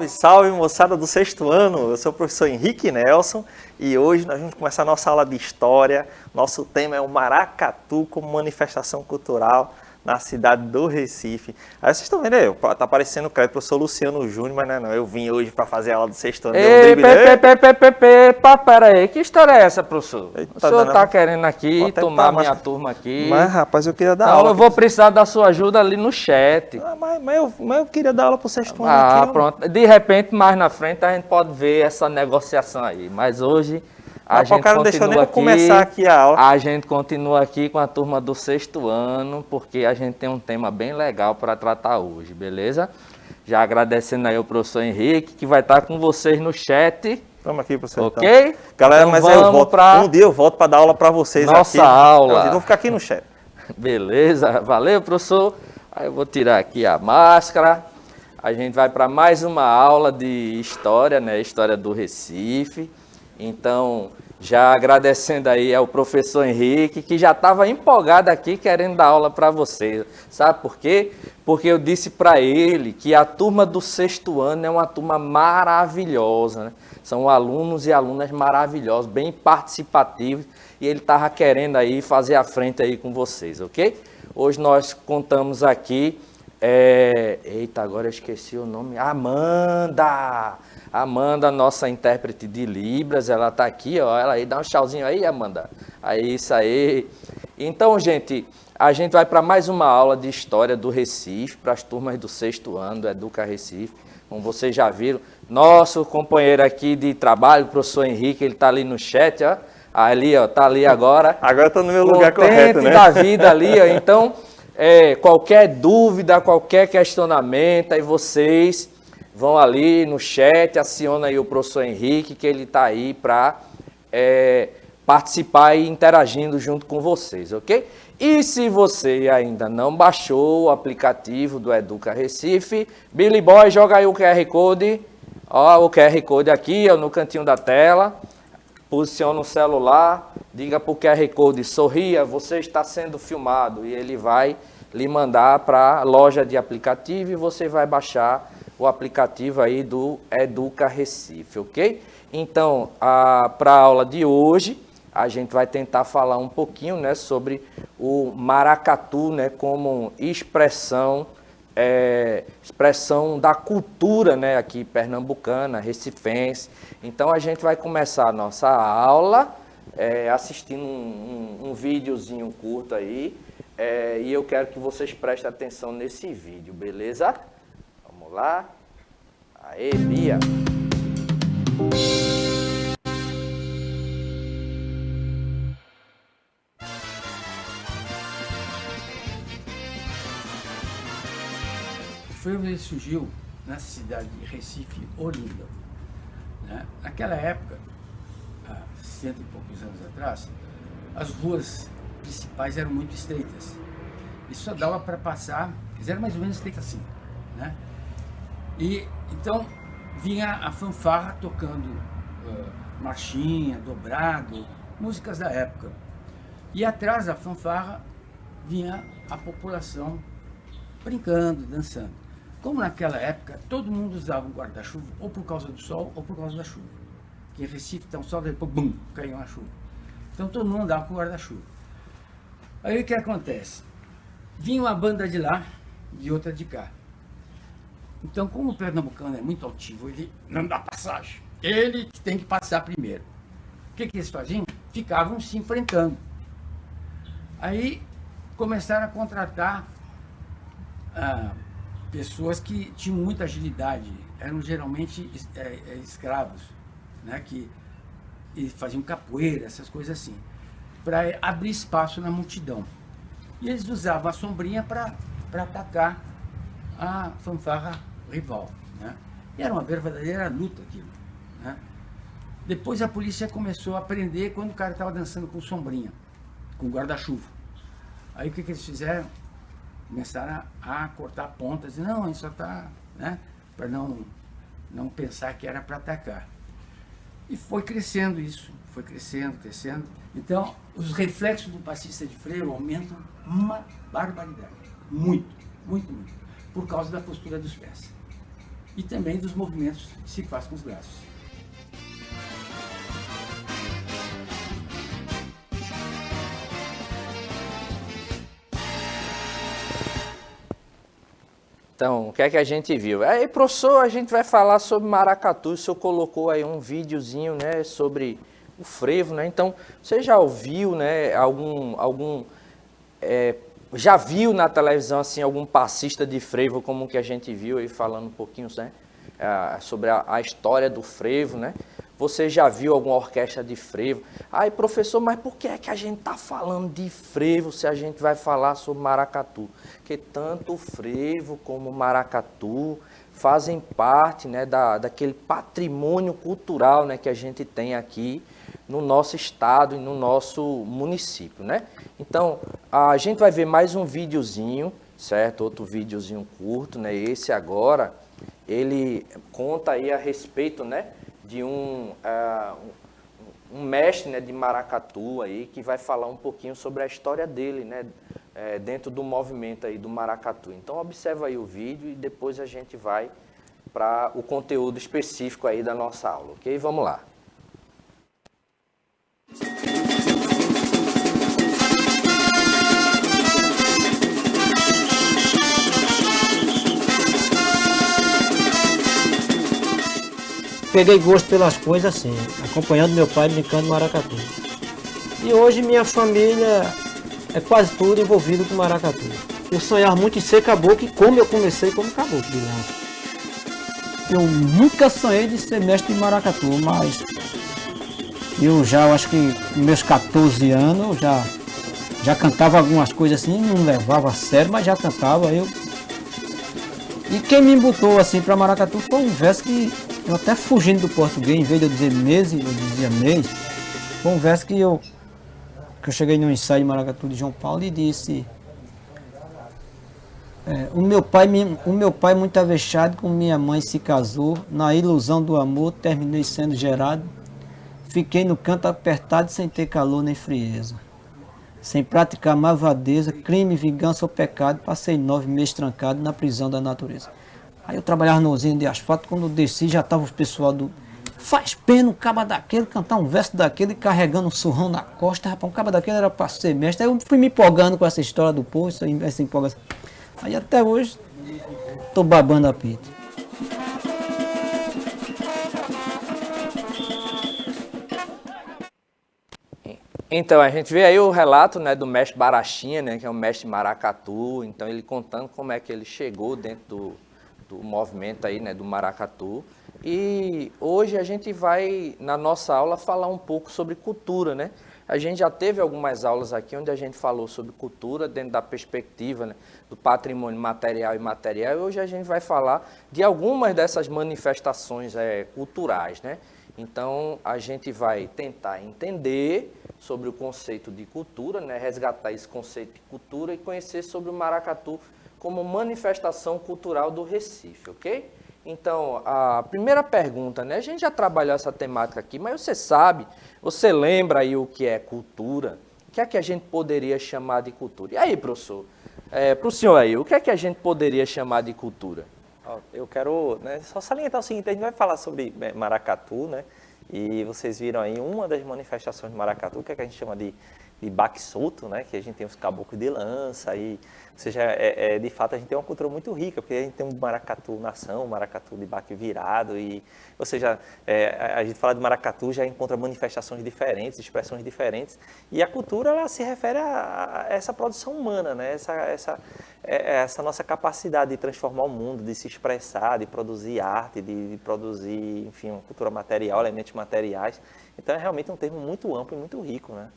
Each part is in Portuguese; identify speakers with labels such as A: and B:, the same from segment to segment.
A: Salve, salve, moçada do sexto ano. Eu sou o professor Henrique Nelson e hoje nós vamos começar a nossa aula de História. Nosso tema é o Maracatu como manifestação cultural na cidade do Recife. Aí vocês estão vendo aí, tá aparecendo o professor Luciano Júnior, mas não, eu vim hoje para fazer a aula do sexto ano.
B: Pera aí, que história é essa, professor?
A: Eita,
B: O senhor tá querendo aqui tomar minha turma aqui?
A: Mas, rapaz, eu queria dar
B: Não,
A: aula.
B: eu vou precisar da sua ajuda ali no chat.
A: Mas eu queria dar aula pro sexto ano aqui.
B: Pronto. De repente, mais na frente, a gente pode ver essa negociação aí. Mas hoje, a gente
A: cara não deixou nem
B: continua
A: eu começar aqui a aula.
B: A gente continua aqui com a turma do sexto ano, porque a gente tem um tema bem legal para tratar hoje, beleza? Já agradecendo aí ao professor Henrique, que vai estar com vocês no chat.
A: Vamos aqui, professor.
B: Ok?
A: Então. Galera,
B: então
A: mas eu volto. Um dia eu volto para dar aula para vocês
B: nossa
A: aqui.
B: aula.
A: Então, vou ficar aqui no chat.
B: Beleza, valeu, professor. Aí eu vou tirar aqui a máscara. A gente vai para mais uma aula de história, né? História do Recife. Então, já agradecendo aí ao professor Henrique, que já estava empolgado aqui querendo dar aula para vocês. Sabe por quê? Porque eu disse para ele que a turma do sexto ano é uma turma maravilhosa, né? São alunos e alunas maravilhosos, bem participativos, e ele estava querendo aí fazer a frente aí com vocês, ok? Hoje nós contamos aqui, eita, agora eu esqueci o nome, Amanda! Amanda, nossa intérprete de Libras, ela está aqui, ó, ela aí, dá um tchauzinho aí, Amanda. Aí, isso aí. Então, gente, a gente vai para mais uma aula de História do Recife, para as turmas do sexto ano, do Educa Recife. Como vocês já viram, nosso companheiro aqui de trabalho, o professor Henrique, ele está ali no chat, ó. Ali, ó, tá ali agora.
A: Agora eu tô no meu lugar correto, né?
B: Da vida ali, ó. Então, qualquer dúvida, qualquer questionamento, aí vocês vão ali no chat, aciona aí o professor Henrique, que ele está aí para participar e interagindo junto com vocês, ok? E se você ainda não baixou o aplicativo do Educa Recife, Billy Boy, joga aí o QR Code, ó, o QR Code aqui, ó, no cantinho da tela, posiciona o celular, diga para o QR Code, sorria, você está sendo filmado, e ele vai lhe mandar para a loja de aplicativo e você vai baixar o aplicativo aí do Educa Recife, ok? Então, para a aula de hoje, a gente vai tentar falar um pouquinho, né, sobre o maracatu, né, como expressão da cultura, né, aqui pernambucana, recifense. Então, a gente vai começar a nossa aula assistindo um videozinho curto aí, e eu quero que vocês prestem atenção nesse vídeo, beleza? Vamos lá. Aê, Bia.
C: O frevo surgiu na cidade de Recife, Olinda. Né? Naquela época, há 100 e poucos anos atrás, as ruas principais eram muito estreitas. E só dava para passar, eram mais ou menos estreitas assim, né? E então vinha a fanfarra tocando marchinha, dobrado, músicas da época. E atrás da fanfarra vinha a população brincando, dançando. Como naquela época todo mundo usava um guarda-chuva, ou por causa do sol ou por causa da chuva. Que em Recife tem um sol, depois bum, caiu uma chuva. Então todo mundo andava com guarda-chuva. Aí o que acontece? Vinha uma banda de lá e outra de cá. Então, como o pernambucano é muito altivo, ele não dá passagem. Ele tem que passar primeiro. O que eles faziam? Ficavam se enfrentando. Aí começaram a contratar pessoas que tinham muita agilidade. Eram geralmente escravos, né, que faziam capoeira, essas coisas assim, para abrir espaço na multidão. E eles usavam a sombrinha para atacar a fanfarra rival, né? E era uma verdadeira luta aquilo, né? Depois a polícia começou a prender quando o cara estava dançando com sombrinha, com guarda-chuva. Aí o que eles fizeram? Começaram a cortar pontas, e não, isso só está, né, para não pensar que era para atacar. E foi crescendo isso, foi crescendo. Então, os reflexos do passista de freio aumentam uma barbaridade, muito, por causa da postura dos pés. e também dos movimentos que se faz com os braços.
B: Então, o que é que a gente viu? Aí, professor, a gente vai falar sobre maracatu. O senhor colocou aí um videozinho, né, sobre o frevo, né? Então, você já ouviu, né, já viu na televisão, assim, algum passista de frevo, como que a gente viu aí, falando um pouquinho, né, sobre a história do frevo, né? Você já viu alguma orquestra de frevo? Aí, professor, mas por que é que a gente está falando de frevo se a gente vai falar sobre maracatu? Porque tanto o frevo como o maracatu fazem parte, né, daquele patrimônio cultural, né, que a gente tem aqui no nosso estado e no nosso município, né? Então, a gente vai ver mais um videozinho, certo? Outro videozinho curto, né? Esse agora, ele conta aí a respeito, né, de um mestre, né, de maracatu aí, que vai falar um pouquinho sobre a história dele, né, dentro do movimento aí do maracatu. Então observa aí o vídeo e depois a gente vai para o conteúdo específico aí da nossa aula, ok? Vamos lá.
D: Peguei gosto pelas coisas assim, acompanhando meu pai brincando maracatu. E hoje minha família é quase tudo envolvido com maracatu. Eu sonhava muito em ser caboclo, e como eu comecei como caboclo de lança. Eu nunca sonhei de ser mestre de maracatu, mas eu acho que com meus 14 anos, já cantava algumas coisas assim, não levava a sério, mas já cantava. E quem me botou assim para maracatu foi um verso que eu até fugindo do português, em vez de eu dizer mês, eu dizia mês. Foi um verso que eu cheguei no ensaio de maracatu de João Paulo e disse: o meu pai muito avexado com minha mãe se casou, na ilusão do amor terminei sendo gerado, fiquei no canto apertado sem ter calor nem frieza. Sem praticar malvadeza, crime, vingança ou pecado, passei 9 meses trancado na prisão da natureza. Aí eu trabalhava na usina de asfalto, quando eu desci já estava o pessoal do... Faz pena um caba daquele, cantar um verso daquele, carregando um surrão na costa, rapaz, um caba daquele era para ser mestre. Aí eu fui me empolgando com essa história do povo, essa empolgação. Aí até hoje, estou babando a pita.
B: Então, a gente vê aí o relato, né, do mestre Barachinha, né, que é um mestre maracatu. Então, ele contando como é que ele chegou dentro do movimento aí, né, do maracatu. E hoje a gente vai, na nossa aula, falar um pouco sobre cultura, né? A gente já teve algumas aulas aqui onde a gente falou sobre cultura dentro da perspectiva, né, do patrimônio material e imaterial. E hoje a gente vai falar de algumas dessas manifestações culturais, né? Então, a gente vai tentar entender sobre o conceito de cultura, né, resgatar esse conceito de cultura e conhecer sobre o maracatu como manifestação cultural do Recife, ok? Então, a primeira pergunta, né, a gente já trabalhou essa temática aqui, mas você lembra aí o que é cultura? O que é que a gente poderia chamar de cultura? E aí, professor, para o senhor aí, o que é que a gente poderia chamar de cultura?
A: Eu quero, né, só salientar o seguinte: a gente vai falar sobre maracatu, né? E vocês viram aí uma das manifestações de maracatu, que é que a gente chama de baque solto, né? Que a gente tem os caboclos de lança, ou seja, de fato a gente tem uma cultura muito rica, porque a gente tem um maracatu nação, um maracatu de baque virado, ou seja, a gente fala de maracatu, já encontra manifestações diferentes, expressões diferentes, e a cultura ela se refere a essa produção humana, né? Essa nossa capacidade de transformar o mundo, de se expressar, de produzir arte, de produzir, enfim, uma cultura material, elementos materiais. Então é realmente um termo muito amplo e muito rico, né?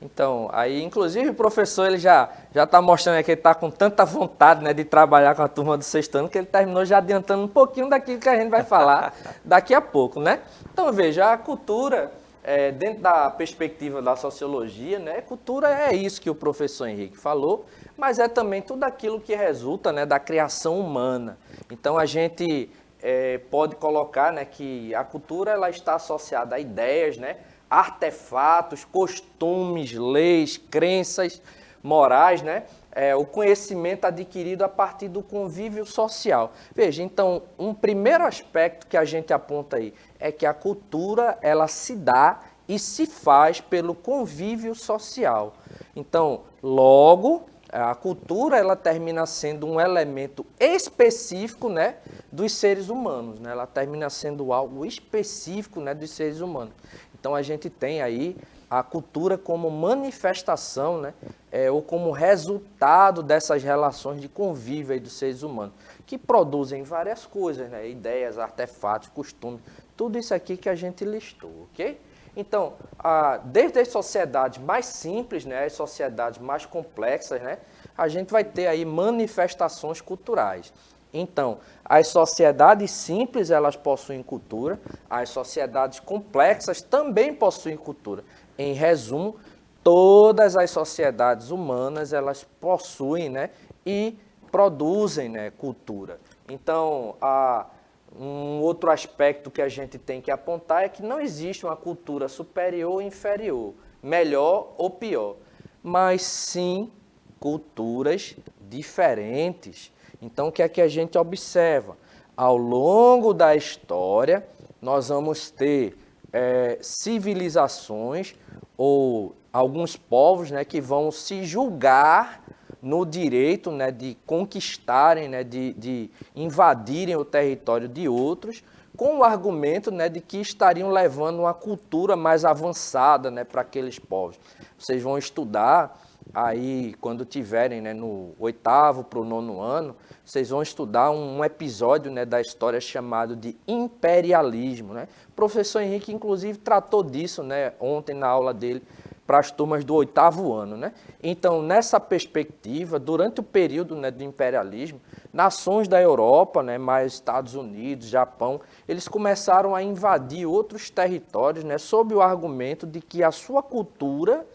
B: Então, aí, inclusive, o professor ele já está mostrando aqui que ele está com tanta vontade, né, de trabalhar com a turma do sexto ano, que ele terminou já adiantando um pouquinho daquilo que a gente vai falar daqui a pouco, né? Então, veja, a cultura, dentro da perspectiva da sociologia, né, cultura é isso que o professor Henrique falou, mas é também tudo aquilo que resulta, né, da criação humana. Então, a gente pode colocar, né, que a cultura ela está associada a ideias, né, artefatos, costumes, leis, crenças morais, né? o conhecimento adquirido a partir do convívio social. Veja, então, um primeiro aspecto que a gente aponta aí é que a cultura, ela se dá e se faz pelo convívio social. Então, logo, a cultura, ela termina sendo um elemento específico, né, dos seres humanos, né? Ela termina sendo algo específico, né, dos seres humanos. Então, a gente tem aí a cultura como manifestação, né, ou como resultado dessas relações de convívio aí dos seres humanos, que produzem várias coisas, né, ideias, artefatos, costumes, tudo isso aqui que a gente listou, ok? Então, desde as sociedades mais simples, né, as sociedades mais complexas, né, a gente vai ter aí manifestações culturais. Então, as sociedades simples, elas possuem cultura, as sociedades complexas também possuem cultura. Em resumo, todas as sociedades humanas, elas possuem, né, e produzem, né, cultura. Então, um outro aspecto que a gente tem que apontar é que não existe uma cultura superior ou inferior, melhor ou pior, mas sim culturas diferentes. Então, o que é que a gente observa? Ao longo da história, nós vamos ter civilizações ou alguns povos, né, que vão se julgar no direito, né, de conquistarem, né, de invadirem o território de outros, com o argumento, né, de que estariam levando uma cultura mais avançada, né, para aqueles povos. Vocês vão estudar aí, quando tiverem, né, no 8º para o 9º ano, vocês vão estudar um episódio, né, da história chamado de imperialismo, né? O professor Henrique, inclusive, tratou disso, né, ontem na aula dele, para as turmas do 8º ano, né? Então, nessa perspectiva, durante o período, né, do imperialismo, nações da Europa, né, mais Estados Unidos, Japão, eles começaram a invadir outros territórios, né, sob o argumento de que a sua cultura,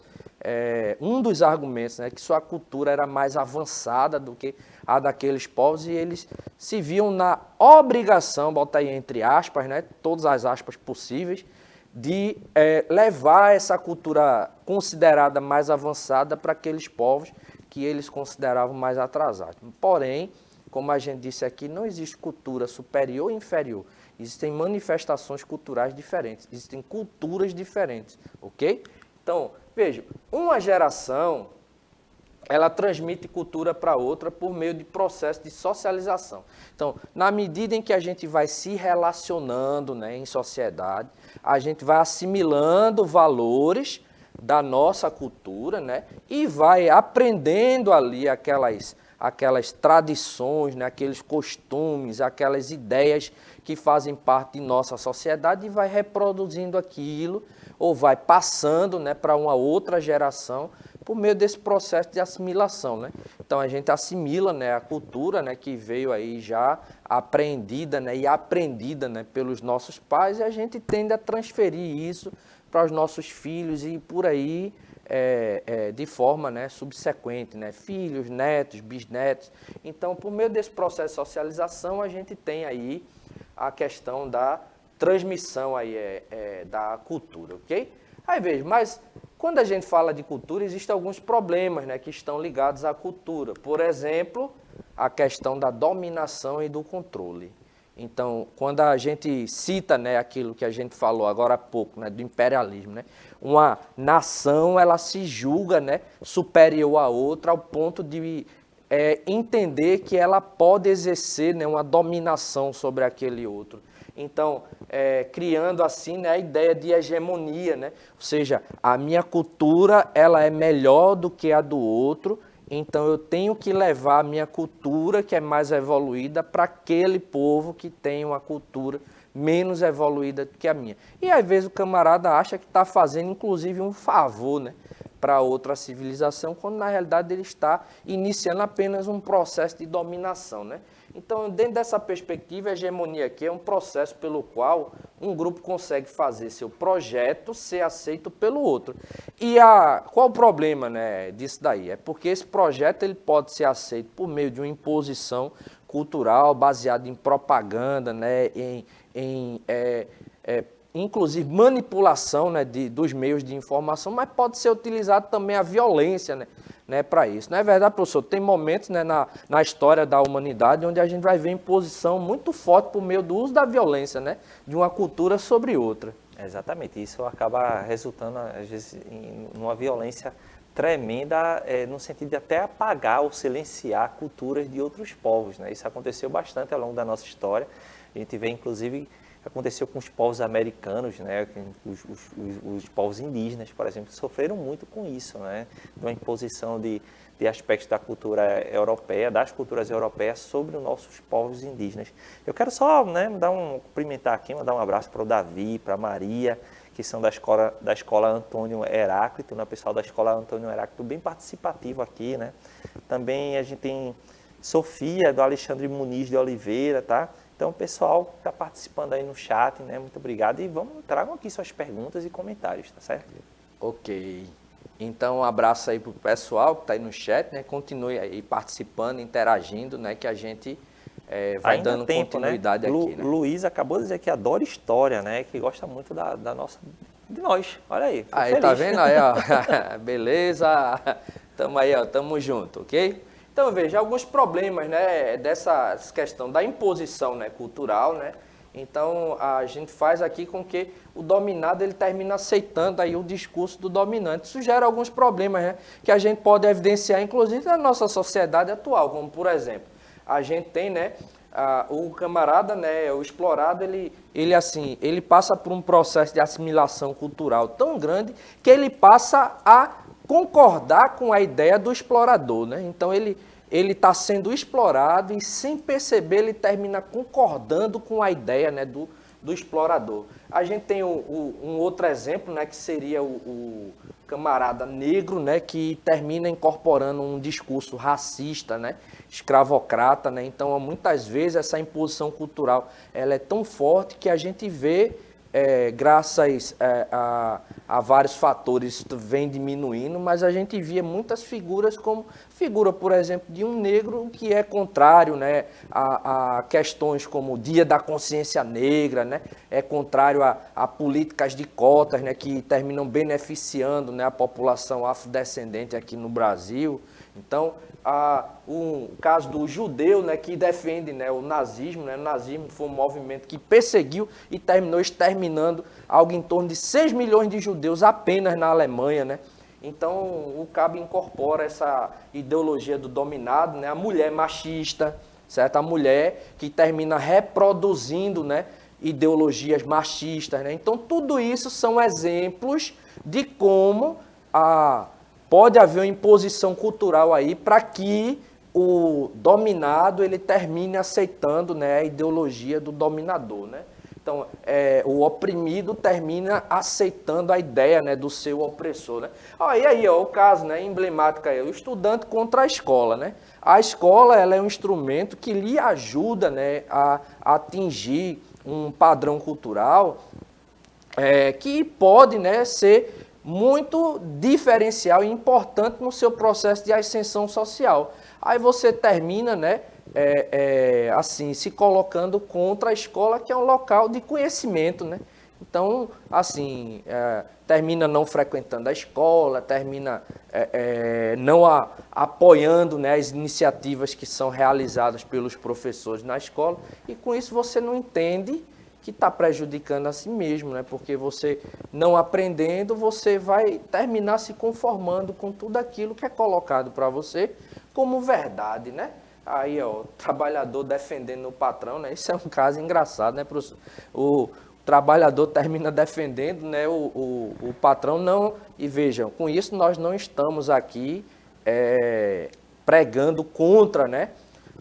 B: um dos argumentos, né, que sua cultura era mais avançada do que a daqueles povos, e eles se viam na obrigação, bota aí entre aspas, né, todas as aspas possíveis, de levar essa cultura considerada mais avançada para aqueles povos que eles consideravam mais atrasados. Porém, como a gente disse aqui, não existe cultura superior e inferior. Existem manifestações culturais diferentes, existem culturas diferentes, ok? Então, veja, uma geração, ela transmite cultura para outra por meio de processo de socialização. Então, na medida em que a gente vai se relacionando, né, em sociedade, a gente vai assimilando valores da nossa cultura, né, e vai aprendendo ali aquelas tradições, né, aqueles costumes, aquelas ideias que fazem parte de nossa sociedade e vai reproduzindo aquilo, ou vai passando, né, para uma outra geração, por meio desse processo de assimilação, né? Então, a gente assimila, né, a cultura, né, que veio aí já aprendida, né, e aprendida, né, pelos nossos pais, e a gente tende a transferir isso para os nossos filhos e por aí de forma, né, subsequente, né, filhos, netos, bisnetos. Então, por meio desse processo de socialização, a gente tem aí a questão da transmissão aí, da cultura, ok? Aí veja, mas quando a gente fala de cultura, existem alguns problemas, né, que estão ligados à cultura. Por exemplo, a questão da dominação e do controle. Então, quando a gente cita, né, aquilo que a gente falou agora há pouco, né, do imperialismo, né, uma nação, ela se julga, né, superior à outra ao ponto de entender que ela pode exercer, né, uma dominação sobre aquele outro. Então, criando assim, né, a ideia de hegemonia, né? Ou seja, a minha cultura, ela é melhor do que a do outro, então eu tenho que levar a minha cultura, que é mais evoluída, para aquele povo que tem uma cultura menos evoluída do que a minha. E às vezes o camarada acha que está fazendo, inclusive, um favor, né, para outra civilização, quando na realidade ele está iniciando apenas um processo de dominação, né? Então, dentro dessa perspectiva, a hegemonia aqui é um processo pelo qual um grupo consegue fazer seu projeto ser aceito pelo outro. E qual o problema, né, disso daí? É porque esse projeto ele pode ser aceito por meio de uma imposição cultural baseada em propaganda, né, inclusive manipulação, né, dos meios de informação, mas pode ser utilizado também a violência, né, né, para isso. Não é verdade, professor? Tem momentos, né, na história da humanidade onde a gente vai ver imposição muito forte por meio do uso da violência, né, de uma cultura sobre outra.
A: Exatamente, isso acaba resultando, às vezes, em uma violência tremenda, no sentido de até apagar ou silenciar culturas de outros povos, né? Isso aconteceu bastante ao longo da nossa história. A gente vê, inclusive, aconteceu com os povos americanos, né? Os povos indígenas, por exemplo, sofreram muito com isso, né? De uma imposição de aspectos da cultura europeia, das culturas europeias sobre os nossos povos indígenas. Eu quero só, né, cumprimentar aqui, mandar um abraço para o Davi, para a Maria, que são da escola Antônio Heráclito, né? O pessoal da escola Antônio Heráclito bem participativo aqui, né? Também a gente tem Sofia, do Alexandre Muniz de Oliveira, tá? Então, o pessoal que está participando aí no chat, né? Muito obrigado e tragam aqui suas perguntas e comentários, tá certo?
B: Ok. Então, um abraço aí para o pessoal que está aí no chat, né? Continue aí participando, interagindo, né? Que a gente vai
A: ainda
B: dando
A: tempo,
B: continuidade,
A: né?
B: aqui, né?
A: Luiz acabou de dizer que adora história, né? Que gosta muito de nós. Olha aí.
B: Aí,
A: feliz.
B: tá vendo aí, ó? Beleza? Tamo aí, ó. Tamo junto, ok? Então, veja, alguns problemas, né? Dessa questão da imposição, né, cultural, né? Então, a gente faz aqui com que o dominado ele termina aceitando aí o discurso do dominante. Isso gera alguns problemas, né? Que a gente pode evidenciar, inclusive, na nossa sociedade atual, como, por exemplo, a gente tem, né, o camarada, né, o explorado, ele passa por um processo de assimilação cultural tão grande que ele passa a concordar com a ideia do explorador, né? Então ele está sendo explorado e, sem perceber, ele termina concordando com a ideia, né, do explorador. A gente tem um outro exemplo, né, que seria o camarada negro, né, que termina incorporando um discurso racista, né, escravocrata, né? Então, muitas vezes, essa imposição cultural ela é tão forte que a gente vê, graças a vários fatores, vem diminuindo, mas a gente via muitas figuras como figura, por exemplo, de um negro que é contrário, né, a questões como o Dia da Consciência Negra, né, é contrário a políticas de cotas, né, que terminam beneficiando, né, a população afrodescendente aqui no Brasil. Então, o caso do judeu, né, que defende, né, o nazismo, né? O nazismo foi um movimento que perseguiu e terminou exterminando algo em torno de 6 milhões de judeus apenas na Alemanha, né? Então, o cabo incorpora essa ideologia do dominado, né? A mulher machista, certo? A mulher que termina reproduzindo, né, ideologias machistas, né? Então, tudo isso são exemplos de como pode haver uma imposição cultural aí para que o dominado ele termine aceitando, né, a ideologia do dominador, né? Então, o oprimido termina aceitando a ideia, né, do seu opressor, né? E aí, ó, o caso, né, emblemático aí, o estudante contra a escola, né? A escola ela é um instrumento que lhe ajuda, né, a atingir um padrão cultural que pode, né, ser muito diferencial e importante no seu processo de ascensão social. Aí você termina, né, assim, se colocando contra a escola, que é um local de conhecimento, né? Então, assim, termina não frequentando a escola, termina não apoiando, né, as iniciativas que são realizadas pelos professores na escola, e com isso você não entende que está prejudicando a si mesmo, né? Porque você, não aprendendo, você vai terminar se conformando com tudo aquilo que é colocado para você como verdade, né? Aí, ó, o trabalhador defendendo o patrão, né? Isso é um caso engraçado, né, professor? O trabalhador termina defendendo, né, o patrão, não... E vejam, com isso nós não estamos aqui pregando contra, né,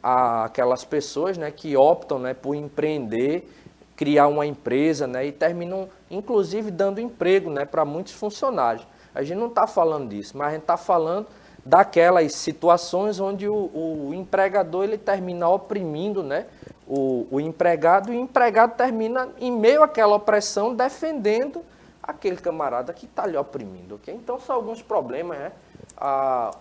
B: aquelas pessoas, né, que optam, né, por empreender, criar uma empresa, né, e terminam, inclusive, dando emprego, né, para muitos funcionários. A gente não está falando disso, mas a gente está falando daquelas situações onde o empregador ele termina oprimindo, né, o empregado, e o empregado termina, em meio àquela opressão, defendendo aquele camarada que está lhe oprimindo. Okay? Então, são alguns problemas, né?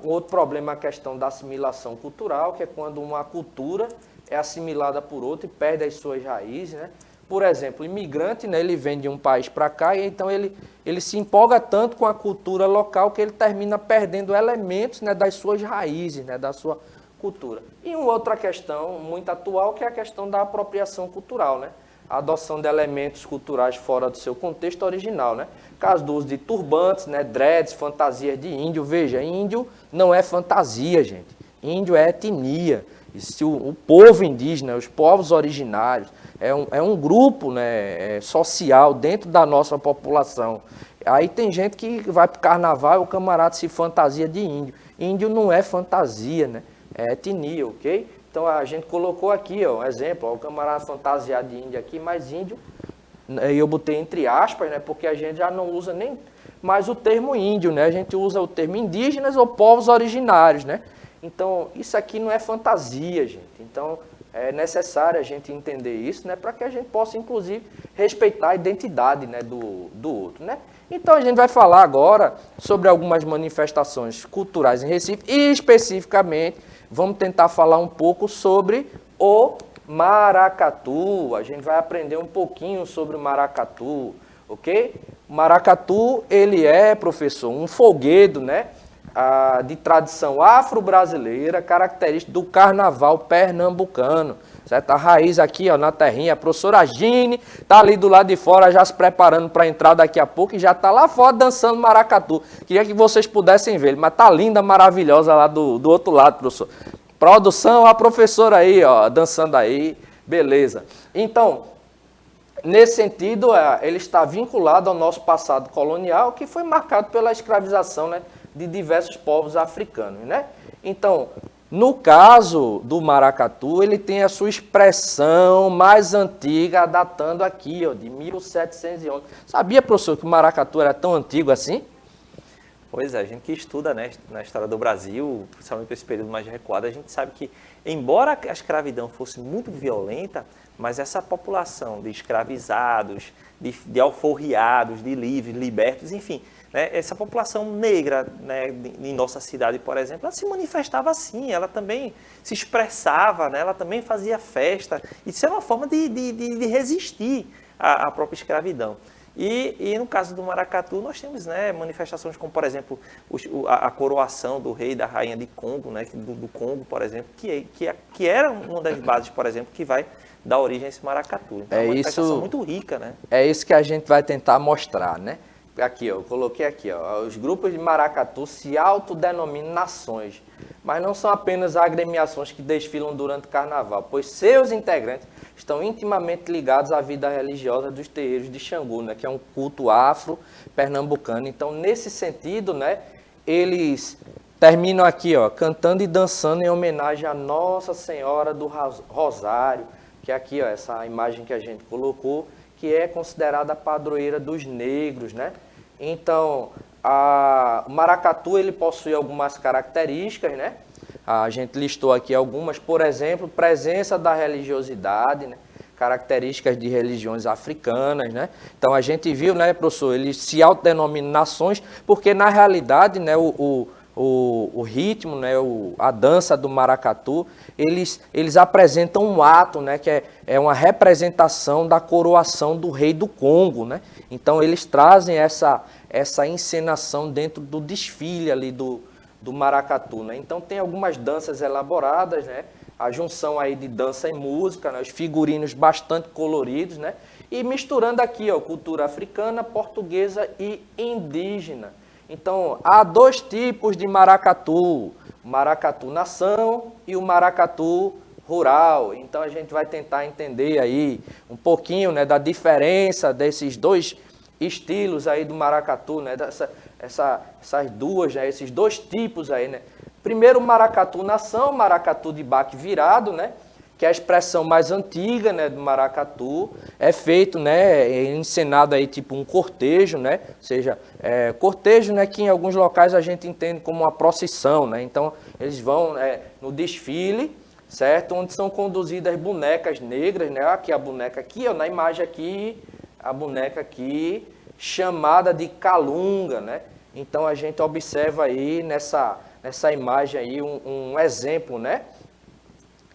B: Um outro problema é a questão da assimilação cultural, que é quando uma cultura é assimilada por outra e perde as suas raízes, né? Por exemplo, o imigrante, né, ele vem de um país para cá e então ele se empolga tanto com a cultura local que ele termina perdendo elementos, né, das suas raízes, né, da sua cultura. E uma outra questão muito atual que é a questão da apropriação cultural, né? A adoção de elementos culturais fora do seu contexto original, né? Caso do uso de turbantes, né, dreads, fantasias de índio. Veja, índio não é fantasia, gente. Índio é etnia. O povo indígena, os povos originários, é um grupo, né, social dentro da nossa população. Aí tem gente que vai para o carnaval e o camarada se fantasia de índio. Índio não é fantasia, né? É etnia, ok? Então a gente colocou aqui, ó, um exemplo, ó, o camarada fantasiado de índio aqui, mas índio, e eu botei entre aspas, né, porque a gente já não usa nem mais o termo índio, né? A gente usa o termo indígenas ou povos originários, né? Então, isso aqui não é fantasia, gente. Então, é necessário a gente entender isso, né, para que a gente possa, inclusive, respeitar a identidade, né, do outro, né? Então, a gente vai falar agora sobre algumas manifestações culturais em Recife e, especificamente, vamos tentar falar um pouco sobre o maracatu. A gente vai aprender um pouquinho sobre o maracatu, ok? O maracatu, ele é, professor, um folguedo, né, de tradição afro-brasileira, característica do carnaval pernambucano, certo? A raiz aqui, ó, na terrinha, a professora Gine tá ali do lado de fora já se preparando para entrar daqui a pouco e já tá lá fora dançando maracatu. Queria que vocês pudessem ver, mas tá linda, maravilhosa lá do outro lado, professor. Produção, a professora aí, ó, dançando aí, beleza. Então, nesse sentido, ele está vinculado ao nosso passado colonial, que foi marcado pela escravização, né, de diversos povos africanos, né? Então, no caso do maracatu, ele tem a sua expressão mais antiga, datando aqui, ó, de 1711. Sabia, professor, que o maracatu era tão antigo assim?
A: Pois é, a gente que estuda, né, na história do Brasil, principalmente esse período mais recuado, a gente sabe que, embora a escravidão fosse muito violenta, mas essa população de escravizados, de alforriados, de livres, libertos, enfim, né, essa população negra, né, em nossa cidade, por exemplo, ela se manifestava assim, ela também se expressava, né, ela também fazia festa. Isso é uma forma de resistir à própria escravidão. E no caso do maracatu, nós temos, né, manifestações como, por exemplo, a coroação do rei e da rainha de Congo, né, do Congo, por exemplo, que era uma das bases, por exemplo, que vai dar origem a esse maracatu. Então, é uma manifestação muito rica, né?
B: É isso que a gente vai tentar mostrar, né? Aqui, ó, eu coloquei aqui, ó, os grupos de maracatu se autodenominam nações, mas não são apenas agremiações que desfilam durante o carnaval, pois seus integrantes estão intimamente ligados à vida religiosa dos terreiros de Xangô, né, que é um culto afro-pernambucano. Então, nesse sentido, né, eles terminam aqui, ó, cantando e dançando em homenagem à Nossa Senhora do Rosário, que é aqui, ó, essa imagem que a gente colocou, que é considerada a padroeira dos negros, né? Então, o maracatu, ele possui algumas características, né? A gente listou aqui algumas, por exemplo, presença da religiosidade, né? Características de religiões africanas, né? Então, a gente viu, né, professor, eles se autodenominam nações, porque, na realidade, né, o ritmo, né, a dança do maracatu, eles apresentam um ato, né, que é uma representação da coroação do rei do Congo, né? Então eles trazem essa encenação dentro do desfile ali do maracatu, né? Então tem algumas danças elaboradas, né? A junção aí de dança e música, né? Os figurinos bastante coloridos, né? E misturando aqui, ó, cultura africana, portuguesa e indígena. Então, há dois tipos de maracatu, o maracatu nação e o maracatu rural. Então, a gente vai tentar entender aí um pouquinho, né, da diferença desses dois estilos aí do maracatu, né, essas duas, né, esses dois tipos aí, né. Primeiro, o maracatu nação, maracatu de baque virado, né, que é a expressão mais antiga, né, do maracatu, é feito, né, encenado aí tipo um cortejo, né, ou seja, cortejo, né, que em alguns locais a gente entende como uma procissão, né, então eles vão no desfile, certo, onde são conduzidas bonecas negras, né, aqui a boneca aqui, ó, na imagem aqui, a boneca aqui, chamada de calunga, né, então a gente observa aí nessa imagem aí um exemplo, né,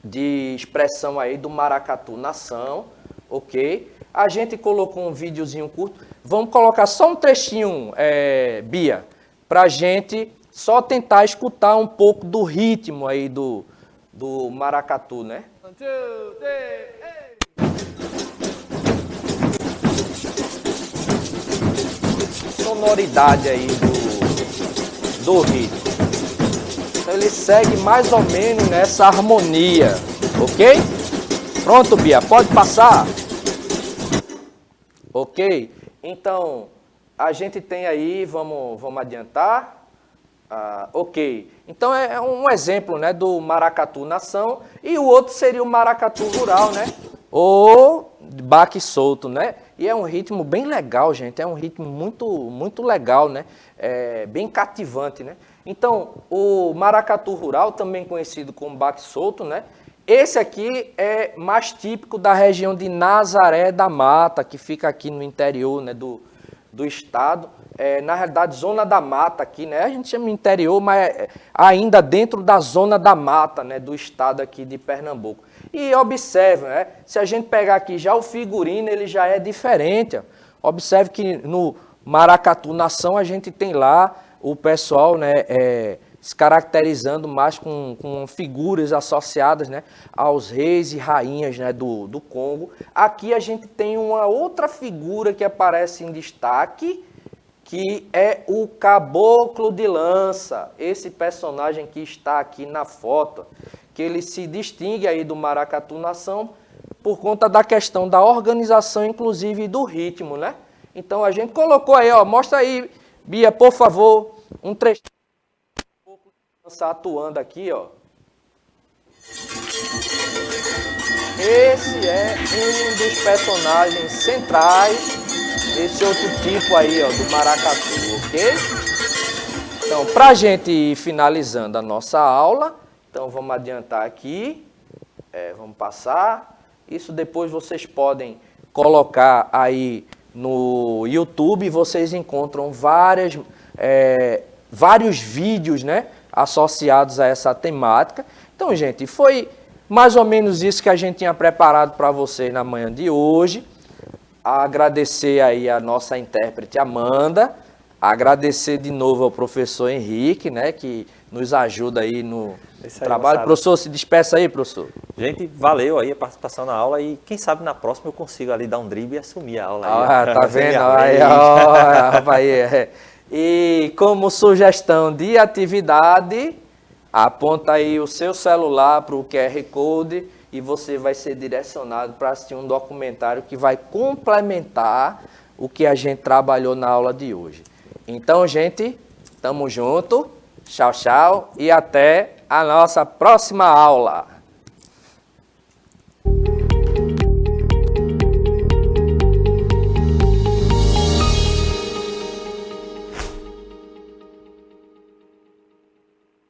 B: de expressão aí do maracatu nação, ok? A gente colocou um videozinho curto. Vamos colocar só um trechinho, Bia, para a gente só tentar escutar um pouco do ritmo aí do maracatu, né?
E: 1, 2, 3,
B: Sonoridade aí do ritmo. Então ele segue mais ou menos nessa harmonia, ok? Pronto, Bia, pode passar? Ok? Então, a gente tem aí, vamos adiantar. Ok. Então é um exemplo, né, do maracatu nação e o outro seria o maracatu rural, né? Ou baque solto, né? E é um ritmo bem legal, gente. É um ritmo muito legal, né? Bem cativante, né? Então, o maracatu rural, também conhecido como baque solto, né? Esse aqui é mais típico da região de Nazaré da Mata, que fica aqui no interior, né, do estado. Na realidade, zona da mata aqui, né? A gente chama interior, mas ainda dentro da zona da mata, né, do estado aqui de Pernambuco. E observe, né? Se a gente pegar aqui já o figurino, ele já é diferente. Ó. Observe que no maracatu nação a gente tem lá o pessoal, né, se caracterizando mais com figuras associadas, né, aos reis e rainhas, né, do Congo. Aqui a gente tem uma outra figura que aparece em destaque, que é o Caboclo de Lança, esse personagem que está aqui na foto, que ele se distingue aí do maracatu nação por conta da questão da organização, inclusive do ritmo, né? Então a gente colocou aí, ó, mostra aí, Bia, por favor, um trechinho do Caboclo de Lança atuando aqui, ó. Esse é um dos personagens centrais desse outro tipo aí, ó, do maracatu, ok? Então, para a gente ir finalizando a nossa aula, então vamos adiantar aqui, vamos passar. Isso depois vocês podem colocar aí no YouTube, vocês encontram vários vídeos, né, associados a essa temática. Então, gente, foi mais ou menos isso que a gente tinha preparado para vocês na manhã de hoje. Agradecer aí a nossa intérprete Amanda, agradecer de novo ao professor Henrique, né, que nos ajuda aí no trabalho.
A: Moçada.
B: Professor, se despeça aí, professor.
A: Gente, valeu aí a participação na aula e quem sabe na próxima eu consigo ali dar um drible e assumir a aula. Aí,
B: Tá vendo? Aí, ó, rapaz, E como sugestão de atividade, aponta aí o seu celular para o QR Code e você vai ser direcionado para assistir um documentário que vai complementar o que a gente trabalhou na aula de hoje. Então, gente, tamo junto, tchau, tchau e até a nossa próxima aula.